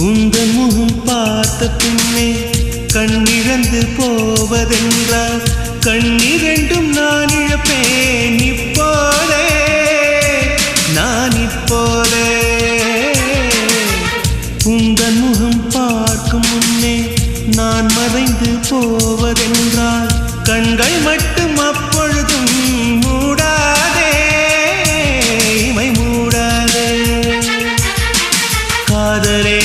உந்தன் முகம் பார்த்த பின்னே கண்ணிழந்து போவதென்றால் கண்ணிரண்டும் நான் இழப்பேன் இப்போதே நான் இப்போதே உந்தன் முகம் பார்க்கும் முன்னே நான் மறைந்து போவதென்றால் கண்கள் மட்டும் அப்பொழுதும் மூடாதே இமை மூடாதே காதலே